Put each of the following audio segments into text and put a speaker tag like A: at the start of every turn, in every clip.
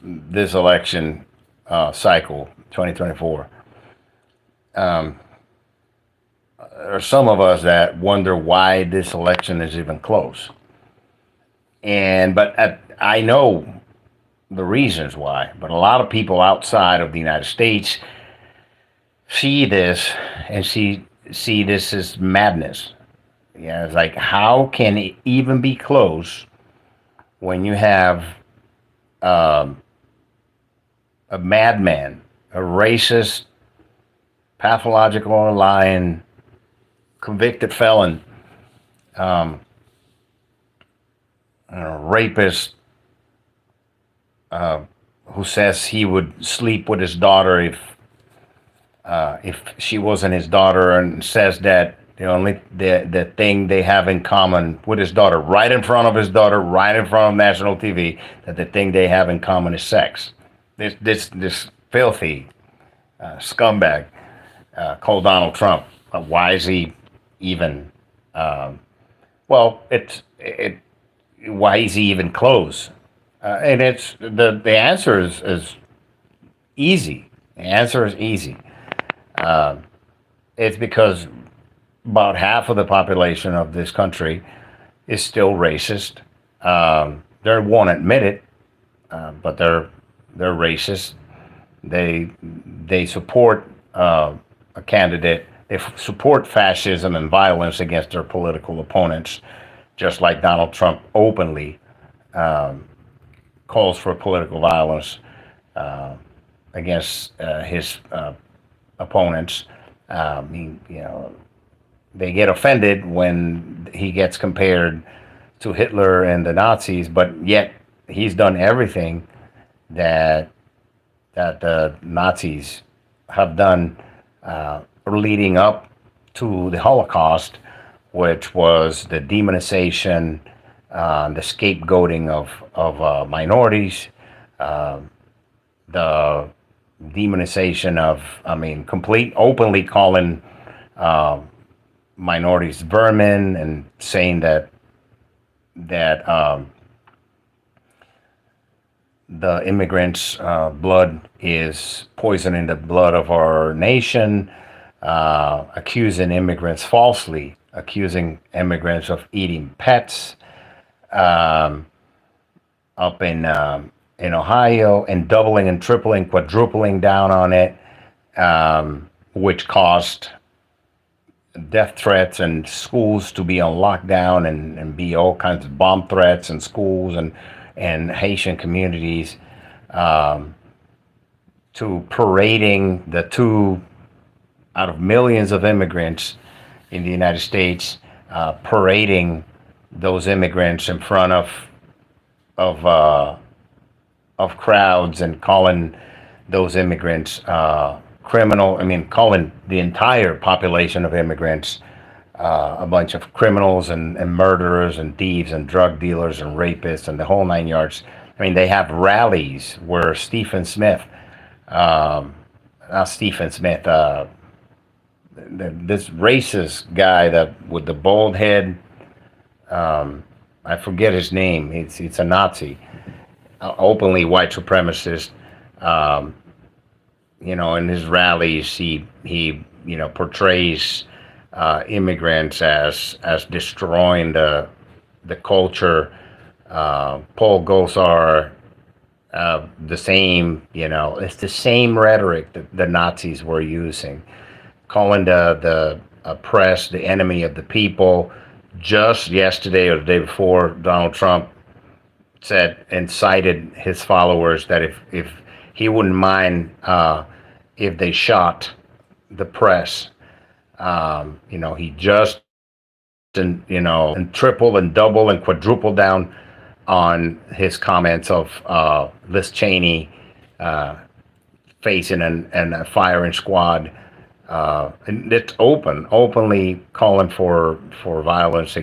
A: this election cycle, 2024, there are some of us that wonder why this election is even close. I know the reasons why, but a lot of people outside of the United States see this and see this as madness. Yeah, it's like how can it even be close when you have um, a madman, a racist, pathological lying, convicted felon, um, rapist, uh, who says he would sleep with his daughter if she wasn't his daughter, and says that the thing they have in common with his daughter, right in front of his daughter, right in front of national TV, that the thing they have in common is sex. This filthy scumbag called Donald Trump. Why is he even? Um, well, why is he even close? And it's the answer is easy. The answer is easy. Uh, it's because about half of the population of this country is still racist. They won't admit it, but they're racist. They they support a candidate. They support fascism and violence against their political opponents, just like Donald Trump openly um, calls for political violence uh, against his opponents. You know, they get offended when he gets compared to Hitler and the Nazis, but yet he's done everything that the Nazis have done leading up to the Holocaust, which was the demonization, the scapegoating of minorities, uh, the demonization of, I mean, complete openly calling uh, minorities vermin and saying that the immigrants' blood is poisoning the blood of our nation, accusing immigrants falsely, accusing immigrants of eating pets um, up in Ohio, and doubling and tripling, quadrupling down on it, which caused death threats and schools to be on lockdown and be all kinds of bomb threats in schools and Haitian communities, um, to parading the two out of millions of immigrants in the United States, parading those immigrants in front of uh, of crowds and calling those immigrants criminal. I mean, calling the entire population of immigrants a bunch of criminals and murderers and thieves and drug dealers and rapists and the whole nine yards. I mean, they have rallies where Stephen Smith, um, not Stephen Smith, this racist guy that with the bald head, I forget his name. It's a Nazi, openly white supremacist. Um, in his rallies, he portrays immigrants as destroying the culture. Paul Gosar, the same, it's the same rhetoric that the Nazis were using, calling the press the enemy of the people. Just yesterday or the day before, Donald Trump said, incited his followers that if he wouldn't mind if they shot the press. He just and triple and double and quadruple down on his comments of Liz Cheney uh, facing and a firing squad. And it's openly calling for violence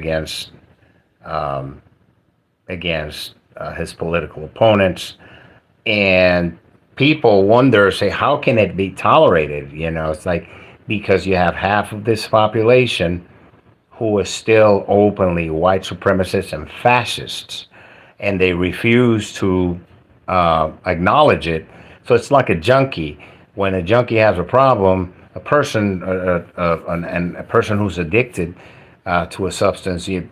A: um, against his political opponents. And people wonder, say, how can it be tolerated? It's like, because you have half of this population who is still openly white supremacists and fascists, and they refuse to acknowledge it. So it's like a junkie. When a junkie has a problem, and a person who's addicted to a substance, you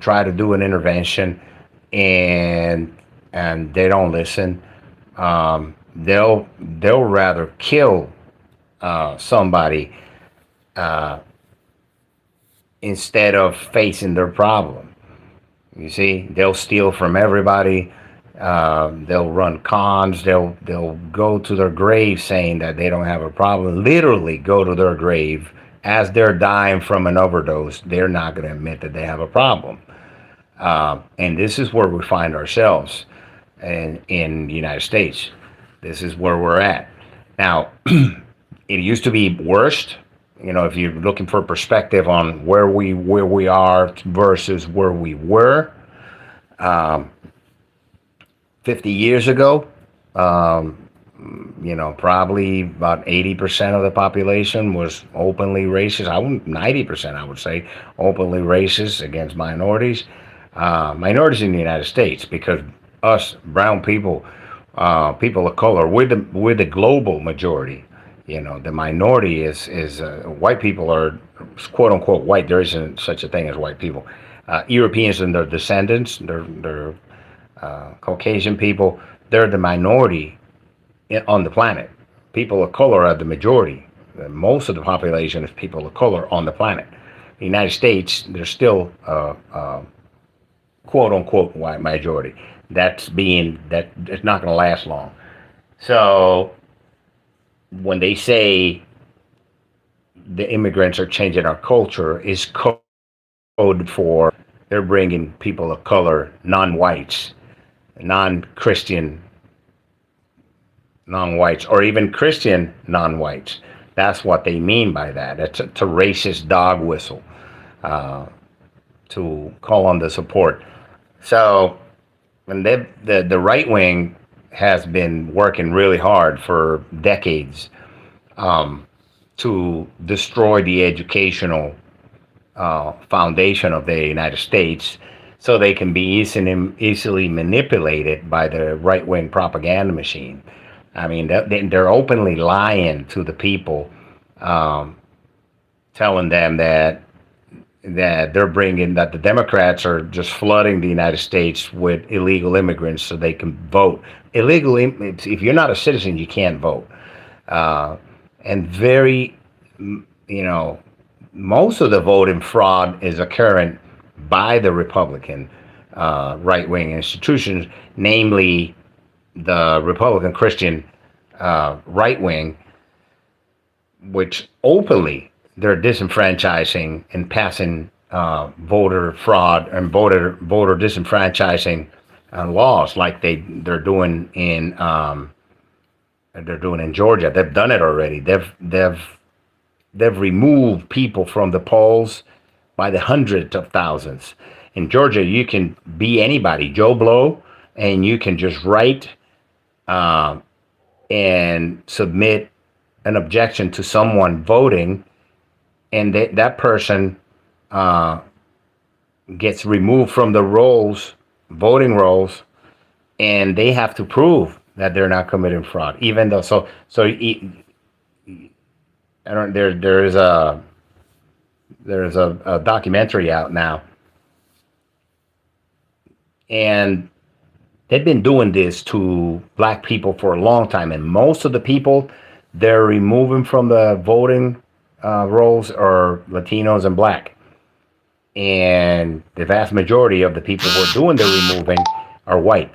A: try to do an intervention, and they don't listen. They'll rather kill somebody instead of facing their problem. You see, they'll steal from everybody. They'll run cons. They'll go to their grave saying that they don't have a problem. Literally go to their grave as they're dying from an overdose. They're not going to admit that they have a problem. And this is where we find ourselves in the United States. This is where we're at now. It used to be worst. If you're looking for perspective on where we are versus where we were 50 years ago, probably about 80% of the population was openly racist. 90%, I would say, openly racist against minorities. Minorities in the United States, because us brown people, people of color, we're the global majority. The minority is white people are quote unquote white. There isn't such a thing as white people. Europeans and their descendants, they're Caucasian people, they're the minority on the planet. People of color are the majority. Most of the population is people of color on the planet. The United States, there's still quote unquote white majority. That it's not going to last long. So when they say the immigrants are changing our culture, is code for they're bringing people of color, non-whites, non-Christian non-whites, or even Christian non-whites. That's what they mean by that. It's a racist dog whistle to call on the support. So, and the right wing has been working really hard for decades to destroy the educational foundation of the United States, so they can be easily manipulated by the right wing propaganda machine. I mean, they're openly lying to the people, telling them that the Democrats are just flooding the United States with illegal immigrants so they can vote. If you're not a citizen, you can't vote. And most of the voting fraud is occurring by the Republican right-wing institutions, namely the Republican Christian right wing, which openly they're disenfranchising and passing voter fraud and voter disenfranchising laws like they're doing in Georgia. They've done it already. They've removed people from the polls by the hundreds of thousands. In Georgia, you can be anybody, Joe Blow, and you can just write and submit an objection to someone voting, and that person gets removed from the voting rolls, and they have to prove that they're not committing fraud, even though there's a documentary out now, and they've been doing this to black people for a long time, and most of the people they're removing from the voting rolls are Latinos and black. And the vast majority of the people who are doing the removing are white.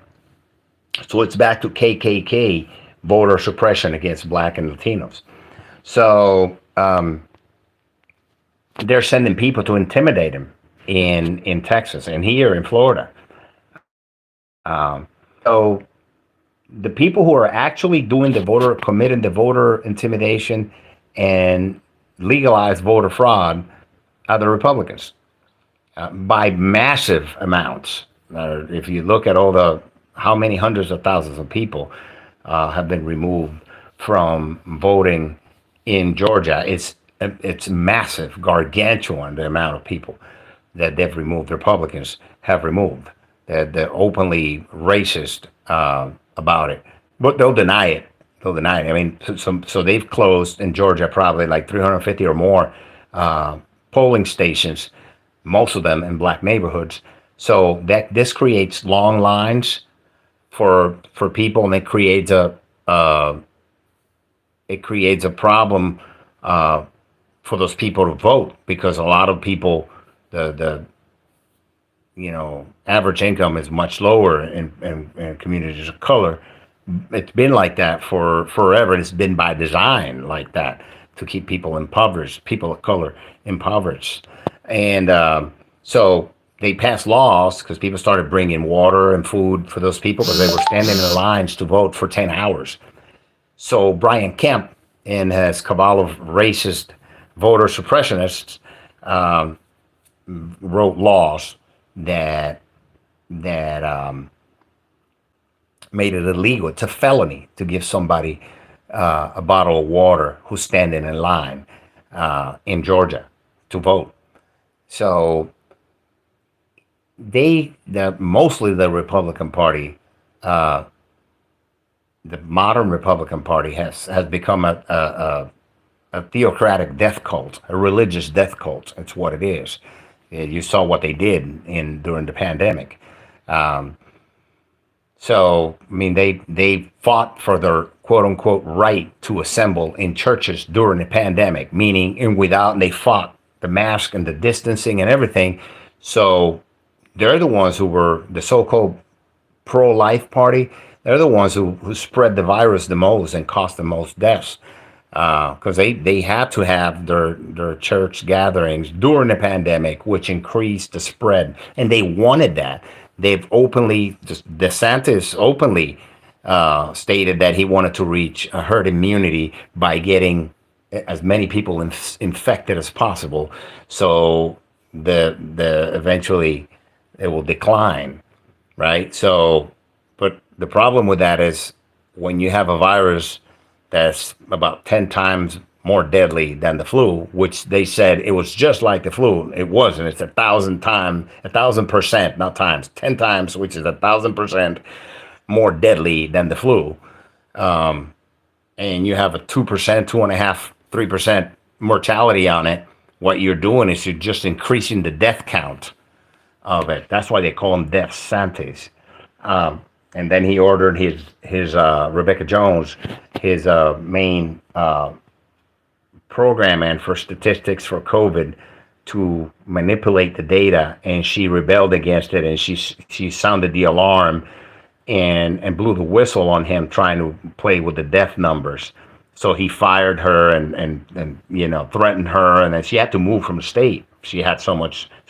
A: So it's back to KKK voter suppression against black and Latinos. So they're sending people to intimidate them in Texas and here in Florida. So the people who are actually committing the voter intimidation and legalized voter fraud are the Republicans by massive amounts. If you look at how many hundreds of thousands of people have been removed from voting in Georgia, it's massive, gargantuan, the amount of people that they've removed. Republicans have removed the openly racist about it, but they'll deny it. They'll deny it. I mean, so they've closed in Georgia probably like 350 or more uh, polling stations, most of them in black neighborhoods. So that this creates long lines for people, and uh, it creates a problem uh, for those people to vote, because a lot of people, the average income is much lower in communities of color. It's been like that for forever. It's been by design like that to keep people impoverished, people of color impoverished. And so they passed laws because people started bringing water and food for those people, because they were standing in lines to vote for 10 hours. So Brian Kemp and his cabal of racist voter suppressionists um, wrote laws that that made it illegal. It's a felony to give somebody a bottle of water who's standing in line in Georgia to vote. So mostly the Republican Party, uh, the modern Republican Party has become a theocratic death cult, a religious death cult. That's what it is. You saw what they did in during the pandemic. Um, So, I mean, they fought for their quote unquote right to assemble in churches during the pandemic, meaning in without, and they fought the mask and the distancing and everything. So they're the ones who were the so-called pro-life party. They're the ones who spread the virus the most and caused the most deaths, because they had to have their church gatherings during the pandemic, which increased the spread, and they wanted that. They've openly, DeSantis openly stated that he wanted to reach a herd immunity by getting as many people infected as possible, so the eventually it will decline, right? So, but the problem with that is when you have a virus that's about 10 times more deadly than the flu, which they said it was just like the flu. It wasn't. It's 1,000 times, 1,000%, not times, 10 times, which is 1,000% more deadly than the flu. And you have a 2%, 2.5%, 3% mortality on it. What you're doing is you're just increasing the death count of it. That's why they call him Death Santis. And then he ordered his Rebecca Jones, his main programmer for statistics for COVID, to manipulate the data, and she rebelled against it, and she sounded the alarm and blew the whistle on him trying to play with the death numbers. So he fired her and threatened her, and then she had to move from the state. She had so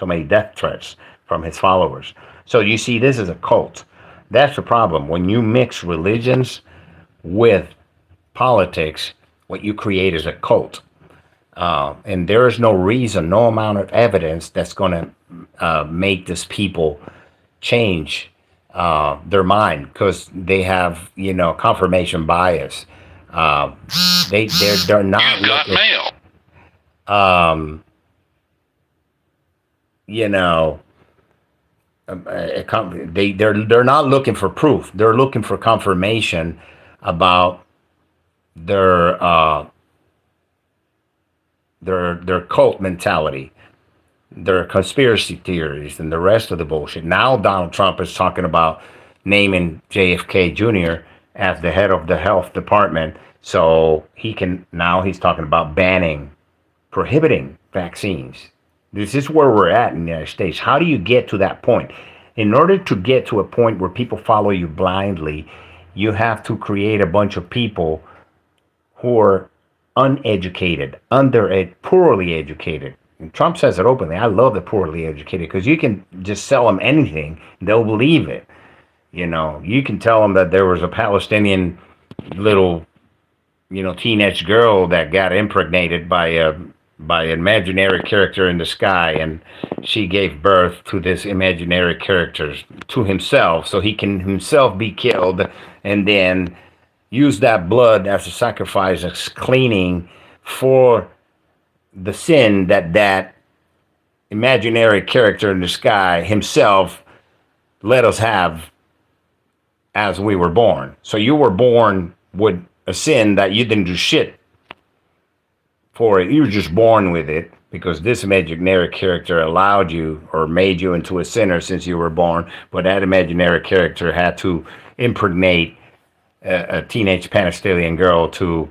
A: many death threats from his followers. So you see, this is a cult. That's the problem. When you mix religions with politics, what you create is a cult. And there is no reason, no amount of evidence that's going to make these people change their mind, because they have, confirmation bias. Uh, they're not
B: You got
A: looking,
B: mail.
A: um, you know, they're not looking for proof. They're looking for confirmation about their their cult mentality, their conspiracy theories, and the rest of the bullshit. Now Donald Trump is talking about naming JFK Jr. as the head of the health department, so he's talking about prohibiting vaccines. This is where we're at in the United States. How do you get to that point? In order to get to a point where people follow you blindly, you have to create a bunch of people who are uneducated, poorly educated. And Trump says it openly. I love the poorly educated, because you can just sell them anything, they'll believe it. You can tell them that there was a Palestinian little, teenage girl that got impregnated by an imaginary character in the sky, and she gave birth to this imaginary character to himself, so he can himself be killed, and then use that blood as a sacrifice, as cleaning for the sin that imaginary character in the sky himself let us have as we were born. So you were born with a sin that you didn't do shit for it. You were just born with it because this imaginary character allowed you or made you into a sinner since you were born. But that imaginary character had to impregnate a teenage Palestinian girl to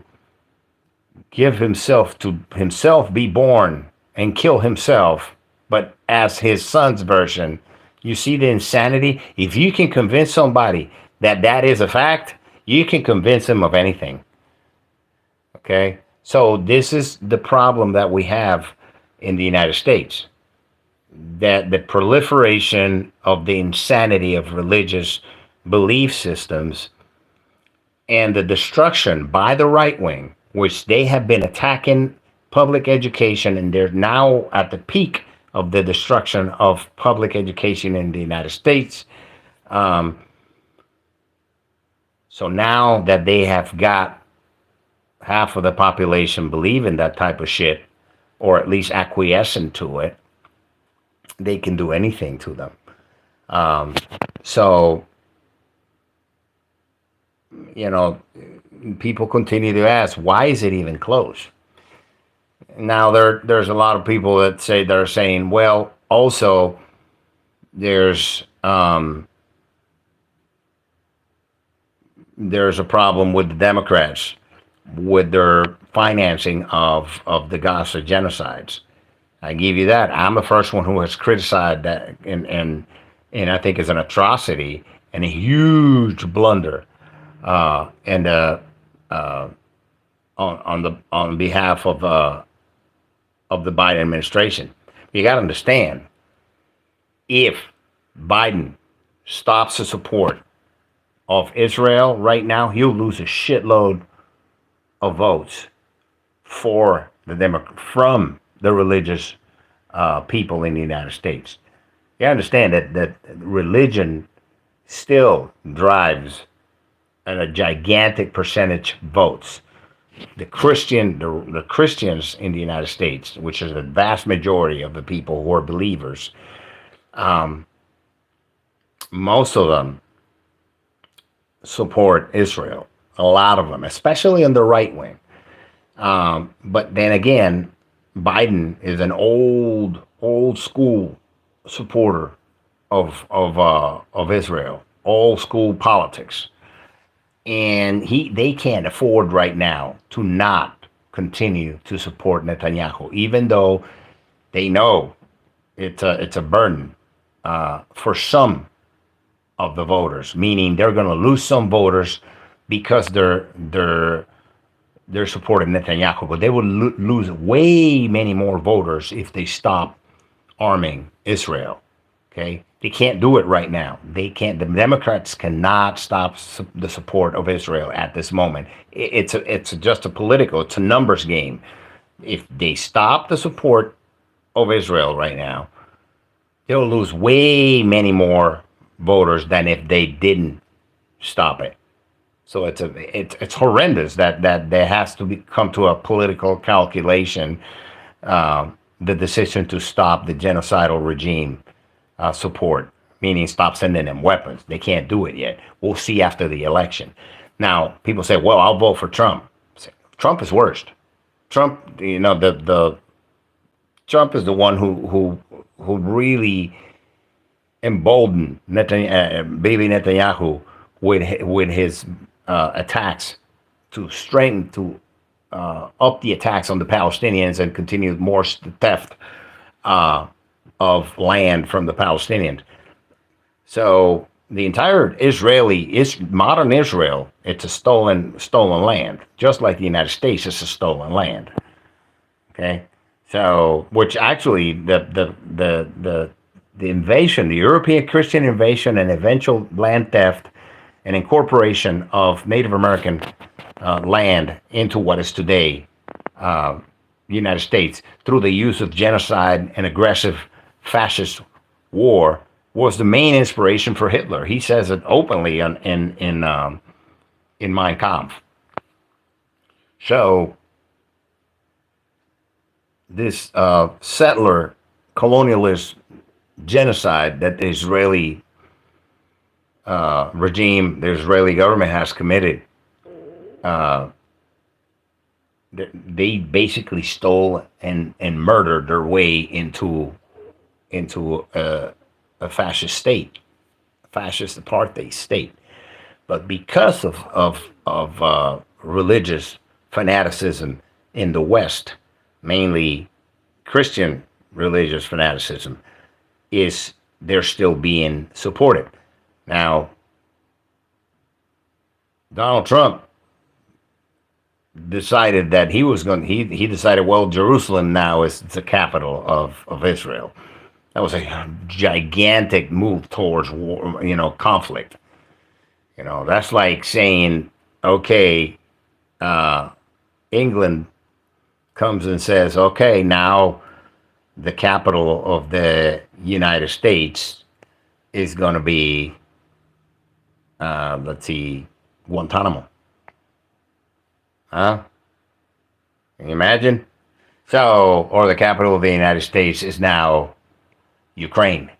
A: give himself to himself be born and kill himself, but as his son's version. You see the insanity? If you can convince somebody that that is a fact, you can convince them of anything. Okay? So this is the problem that we have in the United States. That the proliferation of the insanity of religious belief systems and the destruction by the right wing, which they have been attacking public education, and they're now at the peak of the destruction of public education in the United States. Um, so now that they have got half of the population believing that type of shit, or at least acquiescing to it, they can do anything to them. So, you know, people continue to ask, why is it even closed? Now there's a lot of people that say they're saying, well, also there's a problem with the Democrats with their financing of the Gaza genocides. I give you that. I'm the first one who has criticized that, and I think is an atrocity and a huge blunder, and on behalf of the Biden administration. You got to understand, if Biden stops the support of Israel right now, he'll lose a shitload of votes for the from the religious people in the United States. You understand that religion still drives a gigantic percentage votes. The Christians in the United States, which is the vast majority of the people who are believers, most of them support Israel. A lot of them, especially in the right wing. But then again, Biden is an old school supporter of Israel, old school politics, and they can't afford right now to not continue to support Netanyahu, even though they know it's a burden for some of the voters, meaning they're going to lose some voters because they're supporting Netanyahu, but they will lose way many more voters if they stop arming Israel. Okay, they can't do it right now. They can't. The Democrats cannot stop the support of Israel at this moment. It's just a political. It's a numbers game. If they stop the support of Israel right now, they'll lose way many more voters than if they didn't stop it. So it's horrendous that there has to come to a political calculation, the decision to stop the genocidal regime support, meaning stop sending them weapons. They can't do it yet. We'll see after the election. Now people say, well, I'll vote for Trump. Trump is worst. Trump, the Trump is the one who really emboldened baby Netanyahu with his attacks to strengthen, to up the attacks on the Palestinians and continue more theft of land from the Palestinians. So the entire modern Israel, it's a stolen land, just like the United States is a stolen land. Okay, so which actually the invasion, the European Christian invasion, and eventual land theft and incorporation of Native American land into what is today United States through the use of genocide and aggressive fascist war was the main inspiration for Hitler. He says it openly in Mein Kampf. So this settler colonialist genocide that the Israeli regime the Israeli government has committed. Uh, they basically stole and murdered their way into a fascist state, fascist apartheid state. But because of religious fanaticism in the West, mainly Christian religious fanaticism, is they're still being supported. Now, Donald Trump decided that he was going. He decided, well, Jerusalem now is the capital of Israel. That was a gigantic move towards war, conflict. That's like saying, okay, England comes and says, okay, now the capital of the United States is going to be, let's see, Guantanamo. Huh? Can you imagine? So, or the capital of the United States is now Ukraine.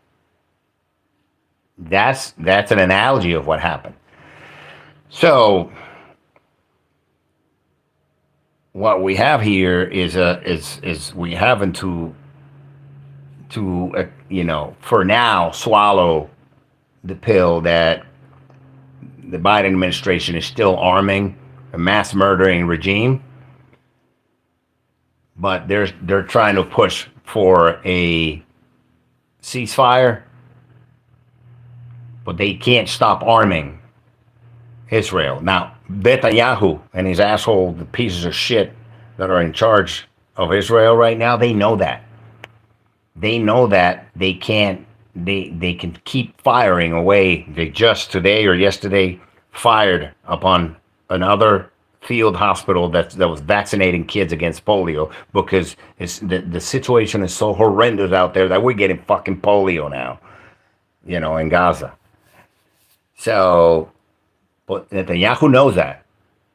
A: That's an analogy of what happened. So, what we have here is we having to for now swallow the pill that the Biden administration is still arming a mass murdering regime, but they're trying to push for a ceasefire, but they can't stop arming Israel. Now, Netanyahu and his asshole, the pieces of shit that are in charge of Israel right now, they know that. They know that they can't, they can keep firing away. They just today or yesterday fired upon another field hospital that was vaccinating kids against polio because the situation is so horrendous out there that we're getting fucking polio now, in Gaza. So, but Netanyahu knows that.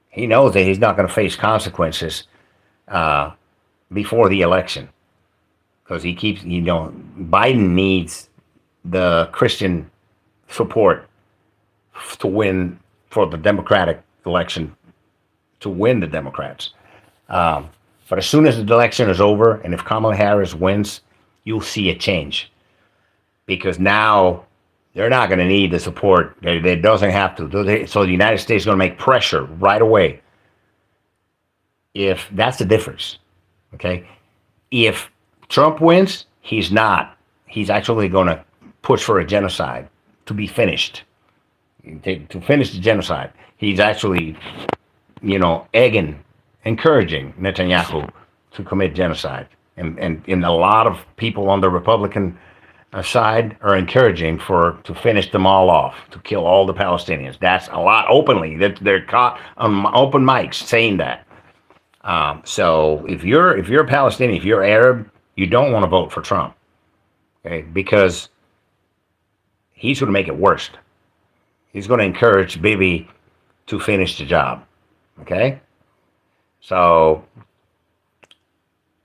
A: He knows that he's not going to face consequences before the election. Because he keeps, Biden needs the Christian support to win for the Democratic election, to win the Democrats. But as soon as the election is over, and if Kamala Harris wins, you'll see a change. Because now they're not going to need the support. It doesn't have to. So the United States is going to make pressure right away. If that's the difference, okay? If Trump wins, he's not. He's actually going to push for a genocide to be finished. To finish the genocide. He's actually, encouraging Netanyahu to commit genocide. And a lot of people on the Republican side are encouraging to finish them all off, to kill all the Palestinians. That's a lot openly. They're caught on open mics saying that. So if you're a Palestinian, if you're Arab, you don't want to vote for Trump, okay? Because he's going to make it worse. He's going to encourage Bibi to finish the job, okay? So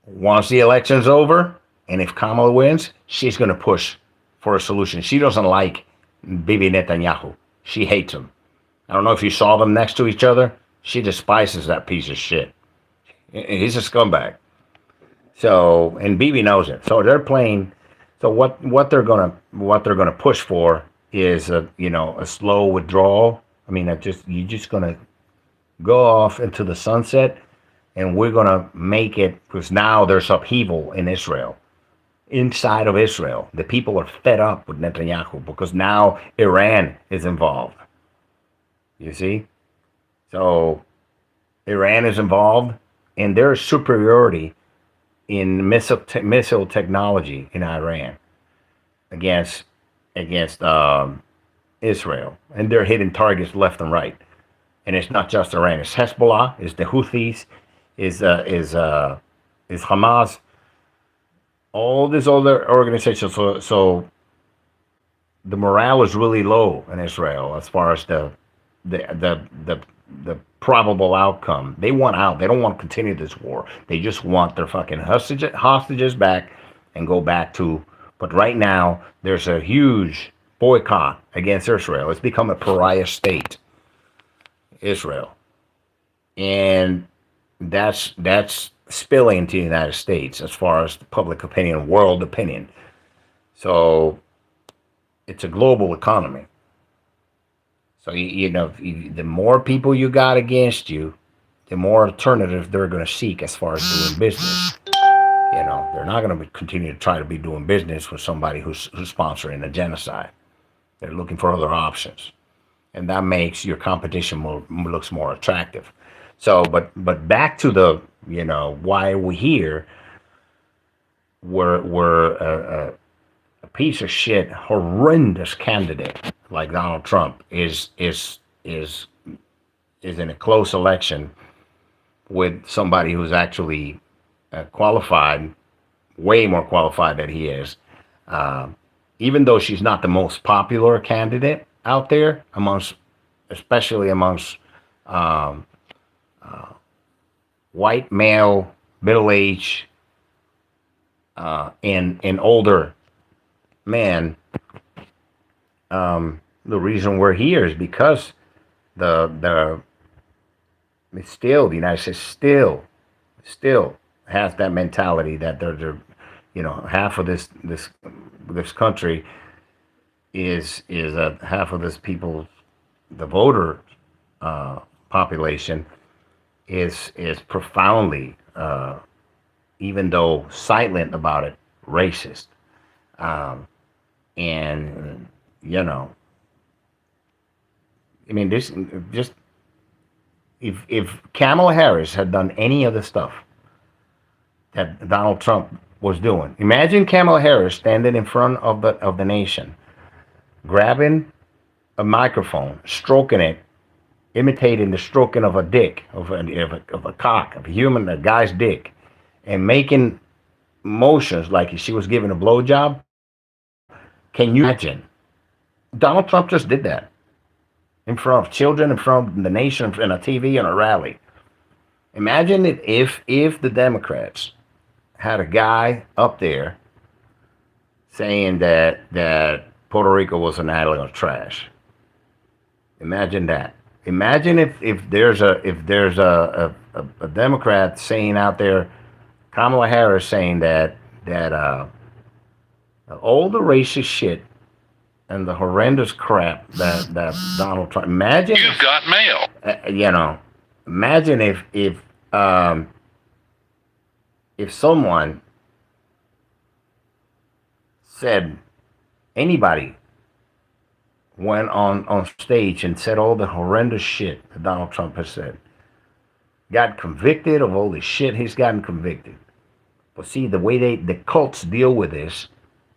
A: once the election's over, and if Kamala wins, she's going to push for a solution. She doesn't like Bibi Netanyahu. She hates him. I don't know if you saw them next to each other. She despises that piece of shit. He's a scumbag. So, and Bibi knows it. So they're playing. So what they're gonna push for is a slow withdrawal. I mean, you're just gonna go off into the sunset, and we're gonna make it, because now there's upheaval in Israel. Inside of Israel, the people are fed up with Netanyahu because now Iran is involved. You see? So Iran is involved, and there's superiority in missile technology in Iran against Israel, and they're hitting targets left and right. And it's not just Iran; it's Hezbollah, it's the Houthis, is Hamas, all these other organizations. So the morale is really low in Israel as far as the probable outcome. They want out. They don't want to continue this war. They just want their fucking hostages back and go back to. But right now, there's a huge boycott against Israel. It's become a pariah state, Israel, and that's spilling into the United States as far as public opinion, world opinion. So it's a global economy. So the more people you got against you, the more alternatives they're going to seek as far as doing business. They're not going to continue to try to be doing business with somebody who's sponsoring a genocide. They're looking for other options, and that makes your competition looks more attractive. So, but back to the why we here. We're a piece of shit, horrendous candidate like Donald Trump is in a close election with somebody who's actually qualified, way more qualified than he is. Even though she's not the most popular candidate out there especially amongst white male, middle-aged, and older men. The reason we're here is because the United States still has that mentality that they're half of this country is half of this people, the voter population is profoundly, even though silent about it, racist. And this just if Kamala Harris had done any of the stuff that Donald Trump was doing, imagine Kamala Harris standing in front of the nation, grabbing a microphone, stroking it, imitating the stroking of a dick, of a cock, of a guy's dick, and making motions like she was giving a blowjob. Can you imagine? Donald Trump just did that in front of children, in front of the nation, in a TV, and a rally. Imagine if the Democrats had a guy up there saying that Puerto Rico was an island of trash. Imagine that. Imagine if there's a Democrat saying out there, Kamala Harris saying that all the racist shit and the horrendous crap that Donald Trump. Imagine
B: you've got mail.
A: Imagine if someone said, anybody went on stage and said all the horrendous shit that Donald Trump has said, got convicted of all the shit he's gotten convicted. But see, the way the cults deal with this,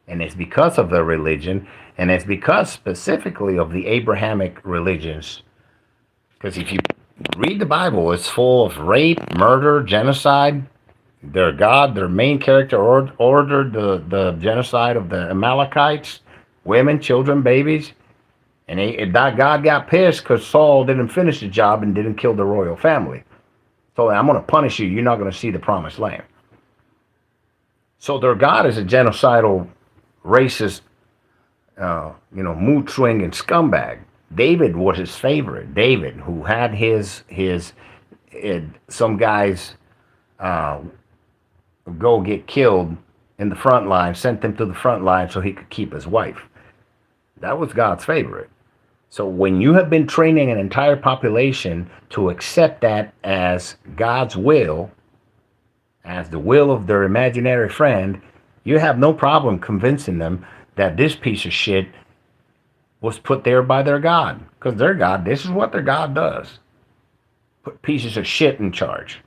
A: and it's because of their religion, and it's because specifically of the Abrahamic religions. Because if you read the Bible, it's full of rape, murder, genocide. Their God, their main character, ordered the genocide of the Amalekites, women, children, babies. And that God got pissed because Saul didn't finish the job and didn't kill the royal family. So I'm going to punish you. You're not going to see the promised land. So their God is a genocidal, racist, mood swinging scumbag. David was his favorite. David, who had some guys go get killed in the front line, sent them to the front line so he could keep his wife. That was God's favorite. So when you have been training an entire population to accept that as God's will, as the will of their imaginary friend, you have no problem convincing them that this piece of shit was put there by their God. Because their God, this is what their God does. Put pieces of shit in charge.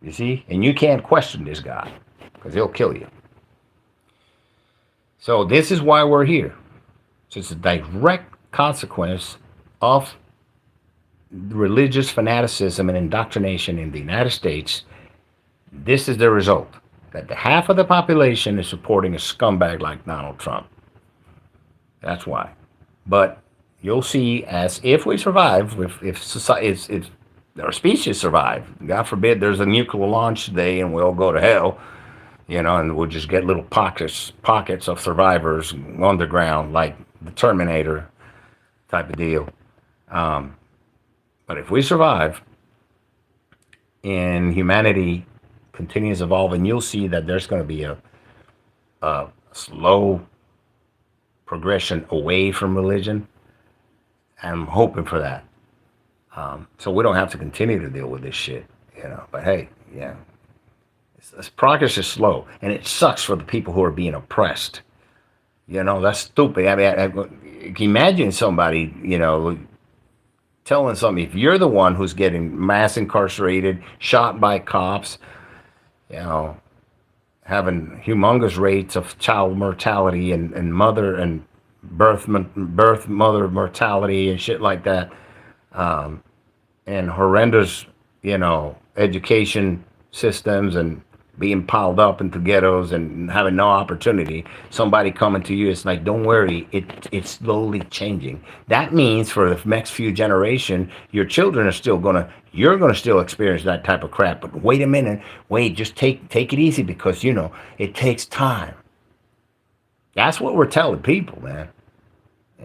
A: You see? And you can't question this God, because he'll kill you. So this is why we're here. So it's a direct consequence of religious fanaticism and indoctrination in the United States. This is the result, that the half of the population is supporting a scumbag like Donald Trump. That's why. But you'll see, as if we survive, if society, if our species survive, God forbid there's a nuclear launch today and we all go to hell, and we'll just get little pockets of survivors underground, like the Terminator type of deal. But if we survive and humanity continues evolving, you'll see that there's going to be a slow progression away from religion. I'm hoping for that. So we don't have to continue to deal with this shit, But hey, yeah, this progress is slow, and it sucks for the people who are being oppressed. That's stupid. I mean, imagine somebody, telling something. If you're the one who's getting mass incarcerated, shot by cops, you know, having humongous rates of child mortality and mother and birth mother mortality and shit like that, and horrendous, education systems and being piled up into ghettos and having no opportunity. Somebody coming to you, it's like, don't worry, it's slowly changing. That means for the next few generation, your children are still you're gonna still experience that type of crap. But wait a minute, just take it easy, because it takes time. That's what we're telling people, man.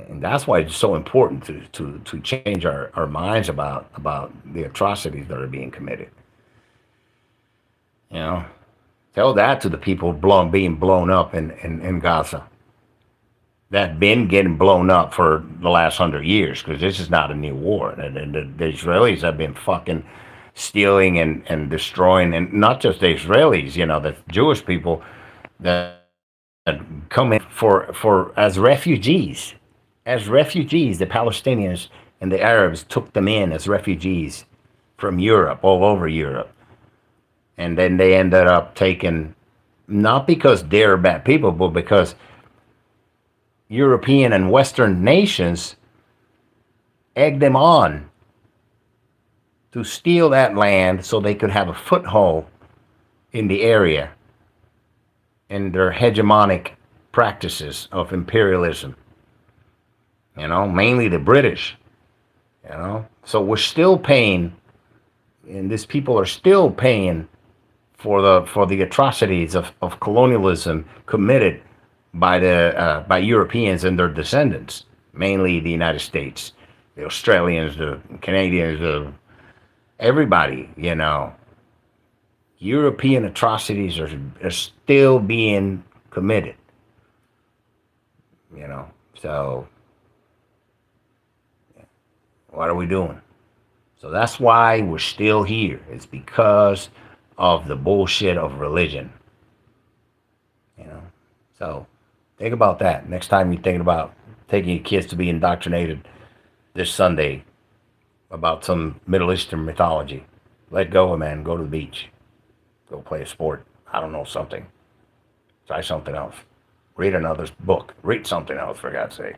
A: And that's why it's so important to change our minds about the atrocities that are being committed. Tell that to the people being blown up in Gaza. That been getting blown up for the last 100 years, because this is not a new war. And the Israelis have been fucking stealing and destroying, and not just the Israelis, the Jewish people that come in for as refugees. As refugees, the Palestinians and the Arabs took them in as refugees from Europe, all over Europe. And then they ended up taking, not because they're bad people, but because European and Western nations egged them on to steal that land so they could have a foothold in the area in their hegemonic practices of imperialism. Mainly the British. So we're still paying, and these people are still paying for the atrocities of colonialism committed by Europeans and their descendants, mainly the United States, the Australians, the Canadians, everybody. European atrocities are still being committed. So what are we doing? So that's why we're still here. It's because of the bullshit of religion. So think about that next time you're thinking about taking your kids to be indoctrinated this Sunday about some Middle Eastern mythology. Let go, man. Go to the beach. Go play a sport. I don't know, something. Try something else. Read another book. Read something else, for God's sake.